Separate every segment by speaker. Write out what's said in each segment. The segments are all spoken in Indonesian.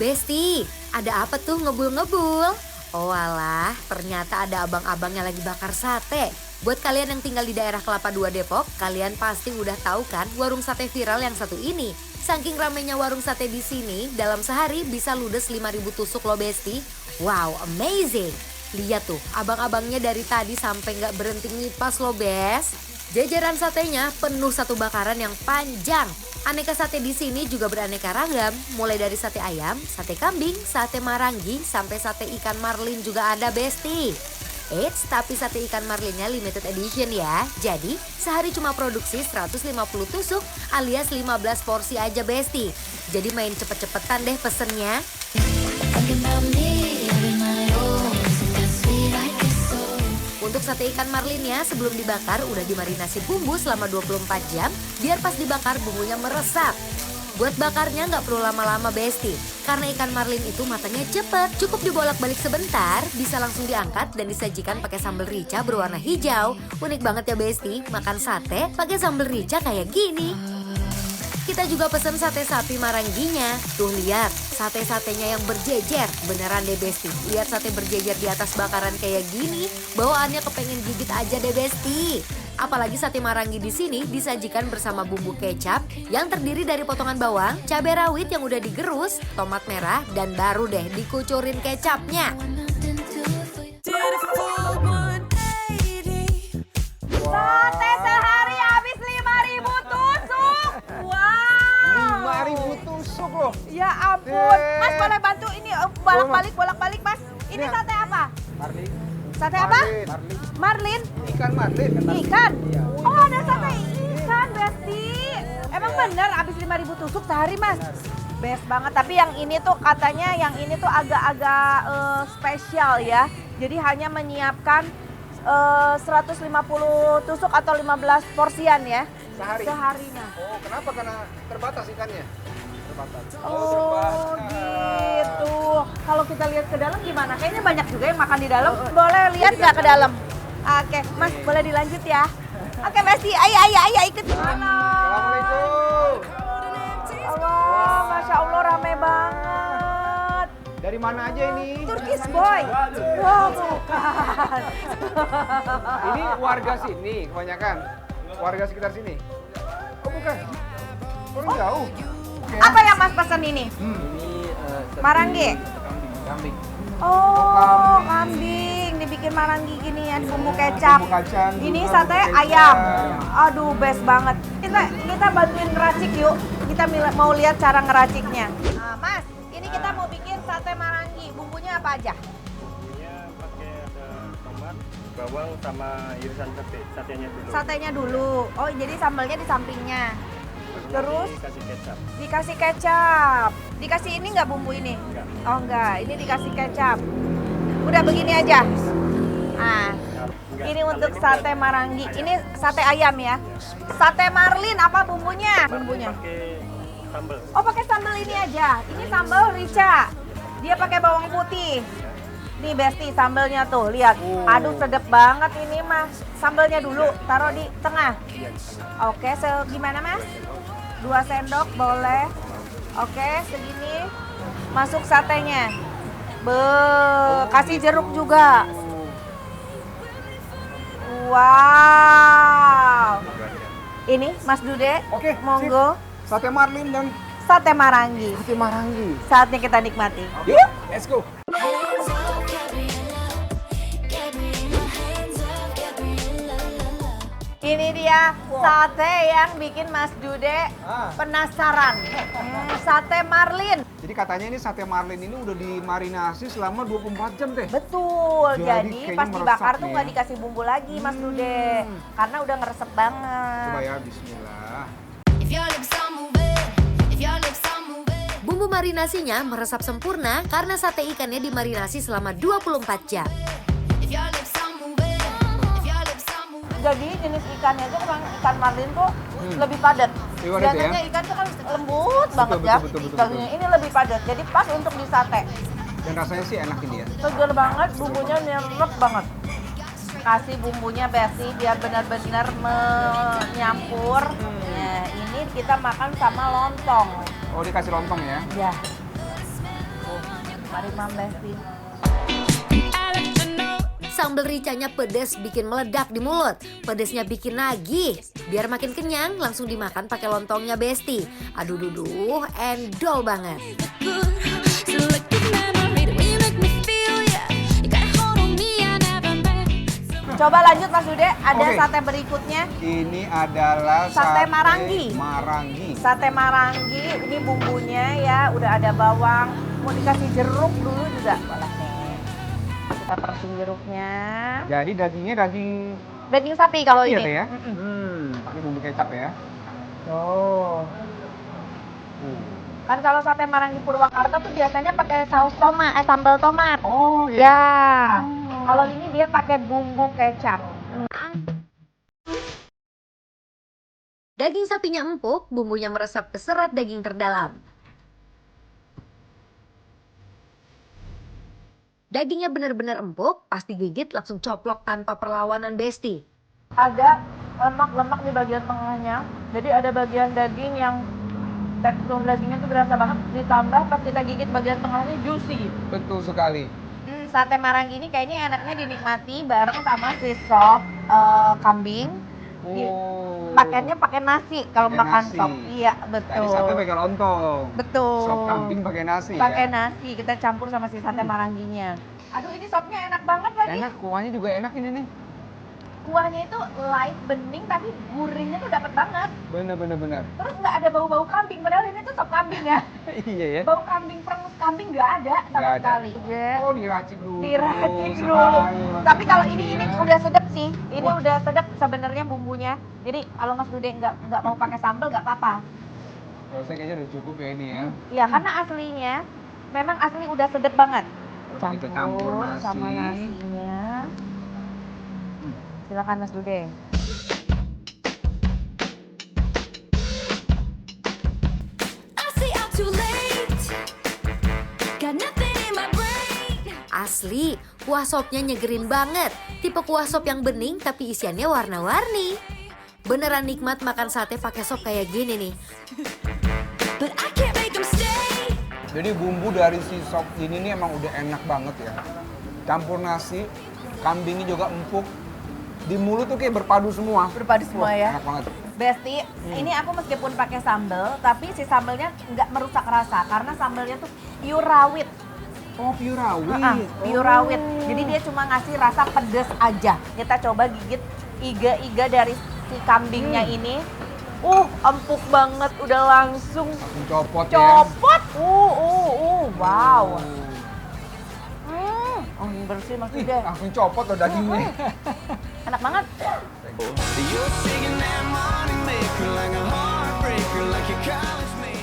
Speaker 1: Besti, ada apa tuh ngebul-ngebul? Oh alah, ternyata ada abang-abang yang lagi bakar sate. Buat kalian yang tinggal di daerah Kelapa II Depok, kalian pasti udah tahu kan warung sate viral yang satu ini. Saking ramainya warung sate di sini, dalam sehari bisa ludes 5.000 tusuk loh Besti. Wow, amazing! Lihat tuh, abang-abangnya dari tadi sampai nggak berhenti ngipas loh Bes. Jajaran satenya penuh satu bakaran yang panjang. Aneka sate di sini juga beraneka ragam, mulai dari sate ayam, sate kambing, sate marangi, sampai sate ikan marlin juga ada Besti. Eits, tapi sate ikan marlinnya limited edition ya. Jadi, sehari cuma produksi 150 tusuk alias 15 porsi aja Besti. Jadi main cepet-cepetan deh pesennya. Untuk sate ikan marlinnya sebelum dibakar udah dimarinasi bumbu selama 24 jam biar pas dibakar bumbunya meresap. Buat bakarnya nggak perlu lama-lama Besti, karena ikan marlin itu matangnya cepet. Cukup dibolak-balik sebentar, bisa langsung diangkat dan disajikan pakai sambal rica berwarna hijau. Unik banget ya Besti, makan sate pakai sambal rica kayak gini. Kita juga pesen sate sapi marangginya. Tuh lihat, sate-satenya yang berjejer. Beneran deh Besti, lihat sate berjejer di atas bakaran kayak gini, bawaannya kepengen gigit aja deh Besti. Apalagi sate maranggi di sini disajikan bersama bumbu kecap yang terdiri dari potongan bawang, cabai rawit yang udah digerus, tomat merah, dan baru deh dikucurin kecapnya.
Speaker 2: Sate sehari habis 5.000 tusuk. Wow.
Speaker 3: 5.000 tusuk loh.
Speaker 2: Ya ampun. Mas boleh bantu ini bolak-balik Mas. Ini
Speaker 3: Ya.
Speaker 2: sate apa?
Speaker 3: Marlin.
Speaker 2: Sate apa?
Speaker 3: Marlin.
Speaker 2: Marlin.
Speaker 3: Ikan marlin.
Speaker 2: Ikan.
Speaker 3: Iya.
Speaker 2: Oh ada sate ikan Besti. Emang bener habis 5.000 tusuk sehari Mas? Best banget. Tapi yang ini tuh katanya yang ini tuh agak-agak spesial ya. Jadi hanya menyiapkan 150 tusuk atau 15 porsian ya.
Speaker 3: Sehari?
Speaker 2: Seharinya.
Speaker 3: Oh, kenapa? Karena terbatas ikannya. Terbatas.
Speaker 2: Oh gitu. Kalau kita lihat ke dalam gimana? Kayaknya banyak juga yang makan di dalam. Boleh lihat nggak ke dalam? Oke, Mas boleh dilanjut ya. Oke Besti, ayo ikut. Halo.
Speaker 3: Assalamualaikum.
Speaker 2: Allah, Masya Allah rame banget.
Speaker 3: Dari mana aja ini?
Speaker 2: Turkish boy. Wah bukan.
Speaker 3: Ini warga sini kebanyakan. Warga sekitar sini. Oh bukan. Orang jauh. Oke.
Speaker 2: Apa yang Mas pesan ini? Marangi.
Speaker 3: Kambing.
Speaker 2: Oh, kambing dibikin marangi gini ya, bumbu kecap.
Speaker 3: Bumbu kacang.
Speaker 2: Ini
Speaker 3: juga,
Speaker 2: sate
Speaker 3: bumbu kecap.
Speaker 2: ayam. Aduh, best banget. Kita bantuin ngeracik yuk. Kita mau lihat cara ngeraciknya. Mas, ini kita mau bikin sate marangi. Bumbunya apa aja?
Speaker 4: Bumbunya pakai ada tomat, bawang sama irisan satenya dulu.
Speaker 2: Satenya dulu. Oh, jadi sambalnya di sampingnya. Terus
Speaker 4: dikasih kecap.
Speaker 2: dikasih kecap. Dikasih ini nggak bumbu ini?
Speaker 4: Enggak.
Speaker 2: Oh enggak, ini dikasih kecap. Udah begini aja. Ah,
Speaker 4: Enggak.
Speaker 2: ini untuk sate marangi. Ini sate ayam ya. Sate marlin apa bumbunya? Bumbunya.
Speaker 4: Pakai sambal.
Speaker 2: Oh pakai sambal ini aja. Ini sambal rica. Dia pakai bawang putih. Nih Besti sambalnya tuh, lihat. Aduh sedep banget ini Mas. Sambalnya dulu, taruh di tengah. Oke, segimana Mas? 2 sendok boleh. Oke, segini. Masuk satenya. Kasih jeruk juga. Wow. Ini Mas Dude,
Speaker 3: Oke,
Speaker 2: monggo.
Speaker 3: Sate marlin dan
Speaker 2: Sate marangi.
Speaker 3: sate maranggi.
Speaker 2: Saatnya kita nikmati.
Speaker 3: Yuk, let's go.
Speaker 2: Ini dia sate yang bikin Mas Dude penasaran. Sate marlin.
Speaker 3: Jadi katanya ini sate marlin ini udah dimarinasi selama 24 jam teh.
Speaker 2: Betul.
Speaker 3: Jadi
Speaker 2: Jadi
Speaker 3: kayaknya
Speaker 2: pas dibakar
Speaker 3: meresap
Speaker 2: tuh
Speaker 3: nih.
Speaker 2: nggak dikasih bumbu lagi Mas Dude. Karena udah ngeresep banget.
Speaker 3: Coba ya, bismillah.
Speaker 1: Bumbu marinasinya meresap sempurna karena sate ikannya dimarinasi selama 24 jam.
Speaker 2: Jadi jenis ikannya itu memang ikan marlin tuh lebih padat.
Speaker 3: Lebih padat ya?
Speaker 2: Biasanya ikan tuh kan lembut banget ya.
Speaker 3: betul.
Speaker 2: Ikannya ini lebih padat. Jadi pas untuk di sate.
Speaker 3: Dan rasanya sih enak ini ya.
Speaker 2: Seger banget, bumbunya nyerep banget. Kasih bumbunya Besti biar benar-benar menyampur. Nah, ini kita makan sama lontong.
Speaker 3: Oh, dikasih lontong ya.
Speaker 2: Ya. Mari Mam Besti.
Speaker 1: Sambal ricanya pedes bikin meledak di mulut. Pedesnya bikin nagih. Biar makin kenyang langsung dimakan pakai lontongnya Besti. Aduh duduh, endol banget.
Speaker 2: Coba lanjut Mas Dude, ada
Speaker 3: Oke.
Speaker 2: sate berikutnya.
Speaker 3: Ini adalah
Speaker 2: Sate marangi.
Speaker 3: Marangi.
Speaker 2: Sate marangi, ini bumbunya ya, udah ada bawang. Mau dikasih jeruk dulu juga boleh nih. Kita persin jeruknya.
Speaker 3: Jadi dagingnya daging
Speaker 2: Daging sapi kalau
Speaker 3: iya
Speaker 2: ini.
Speaker 3: Teh ya?
Speaker 2: Mm-mm.
Speaker 3: Pakai bumbu kecap ya.
Speaker 2: Tuh. Kan kalau sate marangi Purwakarta tuh biasanya pakai saus tomat, sambal tomat.
Speaker 3: Oh
Speaker 2: Ya. Kalau ini dia pakai bumbu kecap.
Speaker 1: Daging sapinya empuk, bumbunya meresap ke serat daging terdalam. Dagingnya benar-benar empuk, pasti gigit langsung coplok tanpa perlawanan Besti.
Speaker 2: Ada lemak-lemak di bagian tengahnya. Jadi ada bagian daging yang tekstur dagingnya tuh berasa banget. Ditambah pas kita gigit bagian tengahnya juicy.
Speaker 3: Betul sekali.
Speaker 2: Sate marangi ini kayaknya enaknya dinikmati bareng sama si sop kambing.
Speaker 3: Oh.
Speaker 2: Pakainya pakai nasi kalau
Speaker 3: Pakai
Speaker 2: makan
Speaker 3: nasi.
Speaker 2: sop. Iya,
Speaker 3: Tadi
Speaker 2: betul.
Speaker 3: sate pakai lontong.
Speaker 2: Betul.
Speaker 3: Sop kambing pakai nasi
Speaker 2: Pakai
Speaker 3: ya.
Speaker 2: nasi, kita campur sama si sate maranginya. Aduh, ini sopnya enak banget lagi.
Speaker 3: Enak, kuahnya juga enak ini nih.
Speaker 2: Kuahnya itu light bening tapi gurihnya tuh dapat banget.
Speaker 3: Bener.
Speaker 2: Terus nggak ada bau-bau kambing, padahal ini tuh sop kambing ya.
Speaker 3: Iya ya.
Speaker 2: Bau kambing, perengus kambing nggak ada sama
Speaker 3: Nggak ada.
Speaker 2: sekali.
Speaker 3: Oh diracik dulu.
Speaker 2: Diracik dulu.
Speaker 3: Sekali.
Speaker 2: Tapi kalau ini udah sedap sih. Ini udah sedap sebenarnya bumbunya. Jadi kalau Mas Dude nggak mau pakai sambal nggak apa-apa.
Speaker 3: Kalau saya kayaknya udah cukup ya ini ya.
Speaker 2: Iya, karena aslinya memang asli udah sedap banget.
Speaker 3: Kita campur nasi.
Speaker 2: Sama nasinya. Silakan Mas Dude.
Speaker 1: Asli, kuah sopnya nyegerin banget. Tipe kuah sop yang bening tapi isiannya warna-warni. Beneran nikmat makan sate pakai sop kayak gini nih.
Speaker 3: Jadi bumbu dari si sop ini nih emang udah enak banget ya. Campur nasi, kambingnya juga empuk. Di mulut tuh kayak berpadu semua.
Speaker 2: Berpadu semua ya.
Speaker 3: Enak banget.
Speaker 2: Besti, ini aku meskipun pakai sambal, tapi si sambalnya nggak merusak rasa karena sambalnya tuh pure rawit.
Speaker 3: Oh, pure rawit.
Speaker 2: Pure rawit. Jadi dia cuma ngasih rasa pedas aja. Kita coba gigit iga-iga dari si kambingnya ini. Empuk banget, udah langsung
Speaker 3: Langsung copot ya.
Speaker 2: copot. Wow. Ini bersih Mas
Speaker 3: Ih,
Speaker 2: Dude.
Speaker 3: langsung copot loh dagingnya.
Speaker 2: Enak banget.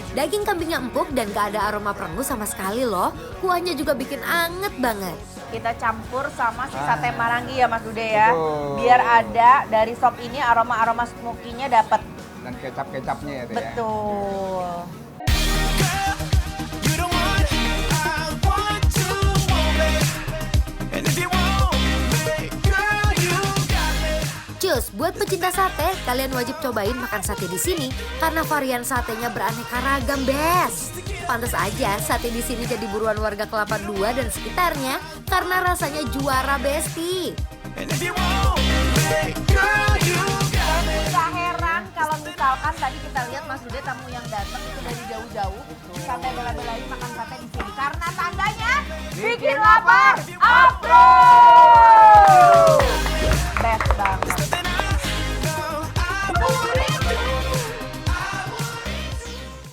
Speaker 1: Daging kambingnya empuk dan gak ada aroma perengus sama sekali loh. Kuahnya juga bikin anget banget.
Speaker 2: Kita campur sama si sate marangi ya Mas Dude ya.
Speaker 3: Betul.
Speaker 2: Biar ada dari sop ini aroma-aroma smoky-nya dapat.
Speaker 3: Dan kecap-kecapnya ya Teh ya.
Speaker 2: Betul.
Speaker 1: Cus, buat pecinta sate, kalian wajib cobain makan sate di sini karena varian satenya beraneka ragam, bes. Pantes aja sate di sini jadi buruan warga Kelapa II dan sekitarnya karena rasanya juara, Besti.
Speaker 2: Gak heran kalau misalkan tadi kita lihat Mas Dude tamu yang datang itu dari jauh-jauh sampai bela-belain makan sate di sini karena tandanya bikin lapar, upload.